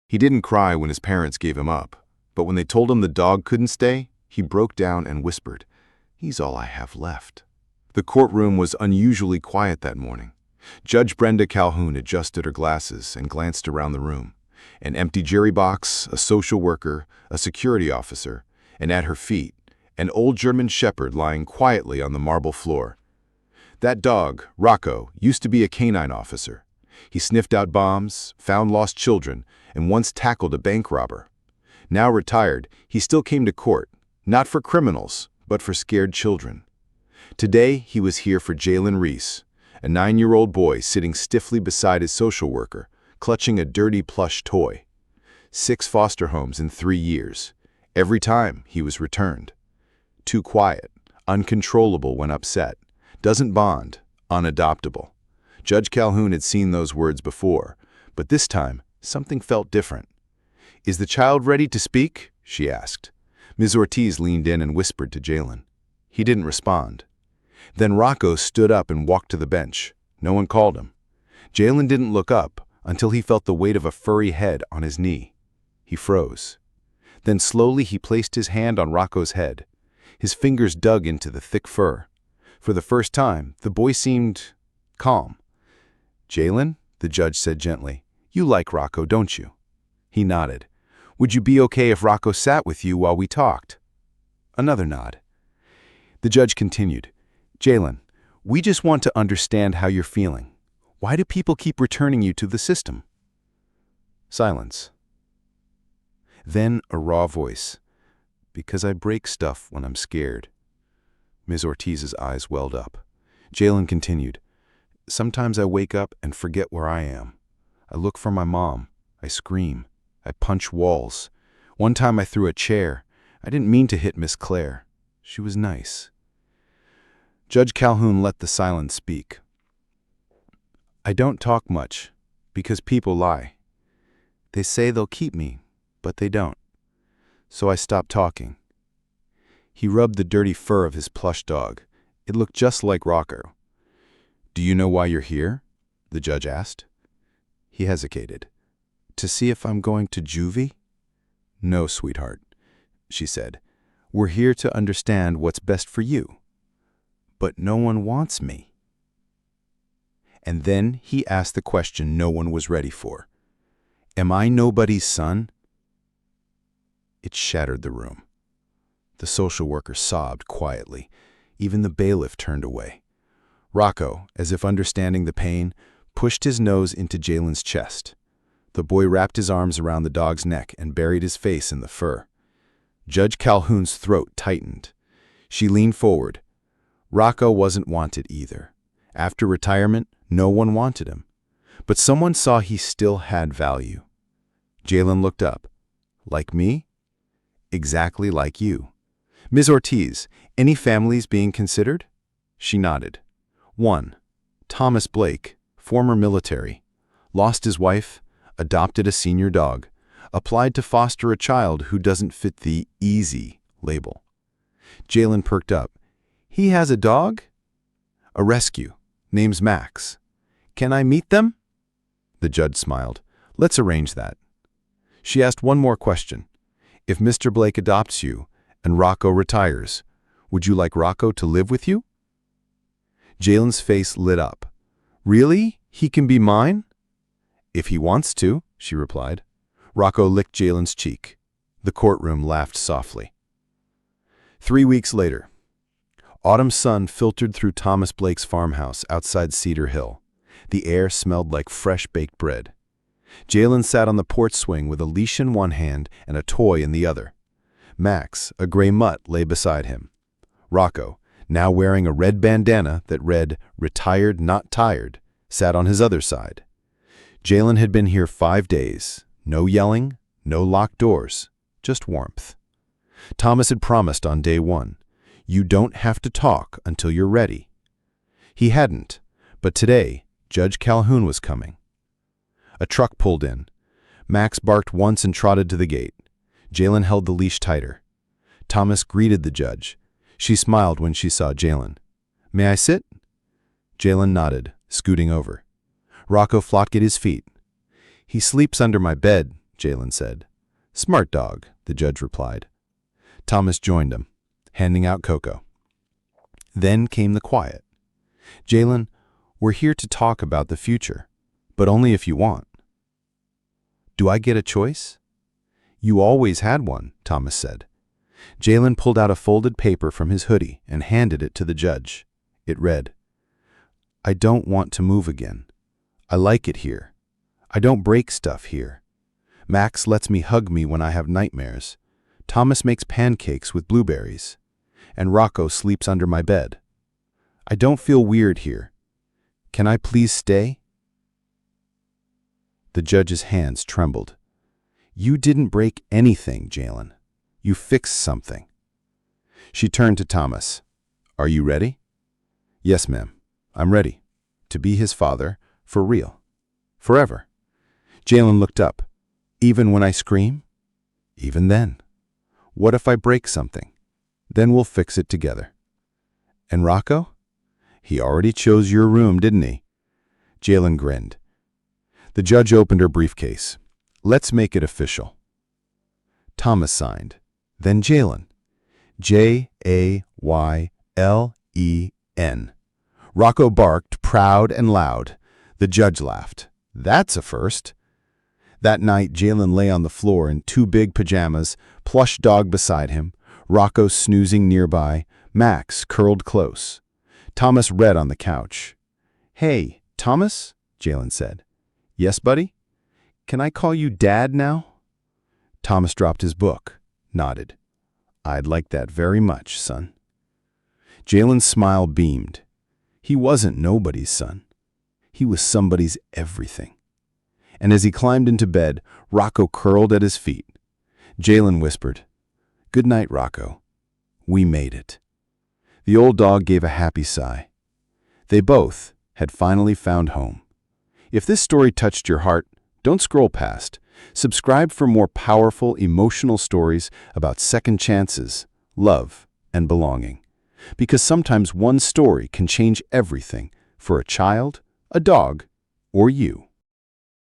He didn't cry when his parents gave him up, but when they told him the dog couldn't stay, he broke down and whispered, "He's all I have left." The courtroom was unusually quiet that morning. Judge Brenda Calhoun adjusted her glasses and glanced around the room. An empty jury box, a social worker, a security officer, and at her feet, an old German shepherd lying quietly on the marble floor. That dog, Rocco, used to be a canine officer. He sniffed out bombs, found lost children, and once tackled a bank robber. Now retired, he still came to court, not for criminals, but for scared children. Today, he was here for Jaylen Reese, a 9-year-old boy sitting stiffly beside his social worker, clutching a dirty plush toy. 6 foster homes in 3 years. Every time, he was returned. Too quiet, uncontrollable when upset, doesn't bond, unadoptable. Judge Calhoun had seen those words before, but this time, something felt different. "Is the child ready to speak?" she asked. Ms. Ortiz leaned in and whispered to Jaylen. He didn't respond. Then Rocco stood up and walked to the bench. No one called him. Jaylen didn't look up until he felt the weight of a furry head on his knee. He froze. Then slowly he placed his hand on Rocco's head. His fingers dug into the thick fur. For the first time, the boy seemed calm. "Jaylen," the judge said gently, "you like Rocco, don't you?" He nodded. "Would you be okay if Rocco sat with you while we talked?" Another nod. The judge continued, "Jaylen, we just want to understand how you're feeling. Why do people keep returning you to the system?" Silence. Then a raw voice. "Because I break stuff when I'm scared." Ms. Ortiz's eyes welled up. Jaylen continued, "Sometimes I wake up and forget where I am. I look for my mom. I scream. I punch walls. One time I threw a chair. I didn't mean to hit Miss Claire. She was nice." Judge Calhoun let the silence speak. "I don't talk much, because people lie. They say they'll keep me, but they don't. So I stopped talking." He rubbed the dirty fur of his plush dog. It looked just like Rocco. "Do you know why you're here?" the judge asked. He hesitated. "To see if I'm going to juvie?" "No, sweetheart," she said. "We're here to understand what's best for you." "But no one wants me." And then he asked the question no one was ready for. "Am I nobody's son?" It shattered the room. The social worker sobbed quietly. Even the bailiff turned away. Rocco, as if understanding the pain, pushed his nose into Jaylen's chest. The boy wrapped his arms around the dog's neck and buried his face in the fur. Judge Calhoun's throat tightened. She leaned forward. Rocco wasn't wanted either. After retirement, no one wanted him. But someone saw he still had value. Jaylen looked up. "Like me?" "Exactly like you." "Ms. Ortiz, any families being considered?" She nodded. "1. Thomas Blake, former military. Lost his wife, adopted a senior dog, applied to foster a child who doesn't fit the easy label." Jaylen perked up. "He has a dog?" "A rescue. Name's Max. Can I meet them?" The judge smiled. "Let's arrange that." She asked one more question. "If Mr. Blake adopts you and Rocco retires, would you like Rocco to live with you?" Jaylen's face lit up. "Really? He can be mine?" "If he wants to," she replied. Rocco licked Jaylen's cheek. The courtroom laughed softly. 3 weeks later. Autumn sun filtered through Thomas Blake's farmhouse outside Cedar Hill. The air smelled like fresh baked bread. Jaylen sat on the porch swing with a leash in one hand and a toy in the other. Max, a gray mutt, lay beside him. Rocco, now wearing a red bandana that read, "Retired, not tired," sat on his other side. Jaylen had been here 5 days. No yelling, no locked doors, just warmth. Thomas had promised on day 1, "You don't have to talk until you're ready." He hadn't, but today, Judge Calhoun was coming. A truck pulled in. Max barked once and trotted to the gate. Jaylen held the leash tighter. Thomas greeted the judge. She smiled when she saw Jaylen. "May I sit?" Jaylen nodded, scooting over. Rocco flopped at his feet. "He sleeps under my bed," Jaylen said. "Smart dog," the judge replied. Thomas joined him, handing out cocoa. Then came the quiet. "Jaylen, we're here to talk about the future, but only if you want." "Do I get a choice?" "You always had one," Thomas said. Jaylen pulled out a folded paper from his hoodie and handed it to the judge. It read, "I don't want to move again. I like it here. I don't break stuff here. Max lets me hug me when I have nightmares. Thomas makes pancakes with blueberries. And Rocco sleeps under my bed. I don't feel weird here. Can I please stay?" The judge's hands trembled. "You didn't break anything, Jaylen. You fixed something." She turned to Thomas. "Are you ready?" "Yes, ma'am. I'm ready. To be his father, for real. Forever." Jaylen looked up. "Even when I scream?" "Even then." "What if I break something?" "Then we'll fix it together." "And Rocco?" "He already chose your room, didn't he?" Jaylen grinned. The judge opened her briefcase. "Let's make it official." Thomas signed. Then Jaylen. Jaylen. Rocco barked, proud and loud. The judge laughed. "That's a first." That night, Jaylen lay on the floor in 2 big pajamas, plush dog beside him, Rocco snoozing nearby, Max curled close. Thomas read on the couch. "Hey, Thomas," Jaylen said. "Yes, buddy? Can I call you Dad now?" Thomas dropped his book, nodded. "I'd like that very much, son." Jaylen's smile beamed. He wasn't nobody's son. He was somebody's everything. And as he climbed into bed, Rocco curled at his feet. Jaylen whispered, "Good night, Rocco. We made it." The old dog gave a happy sigh. They both had finally found home. If this story touched your heart, don't scroll past. Subscribe for more powerful, emotional stories about second chances, love, and belonging. Because sometimes one story can change everything for a child, a dog, or you.